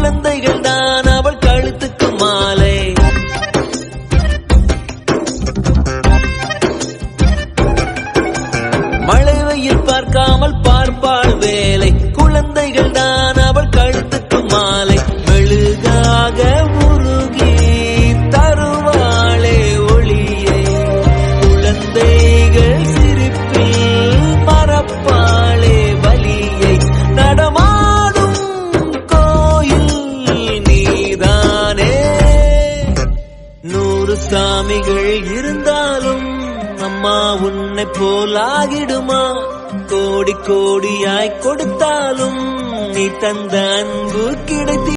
குழந்தைகள் தான் அவள் கழுத்துக்கு மாலை. மழை வெயில் பார்க்காமல் பார்ப்பாள் வேலை. குழந்தைகள் தான் அவள் கழுத்துக்கு மாலை. மெழுகாக உருகி தருவாளே ஒளியை. குழந்தைகள் சிரிப்பில் மறப்பாளே வலியை. நடமாடும் கோயில் நீதானே. 100 சாமிகள் இருந்தாலும் அம்மா உன்னை போலாகிடுமா? கோடி கோடியாய் கொடுத்தாலும் நீ தந்த அன்பு கிடைத்தி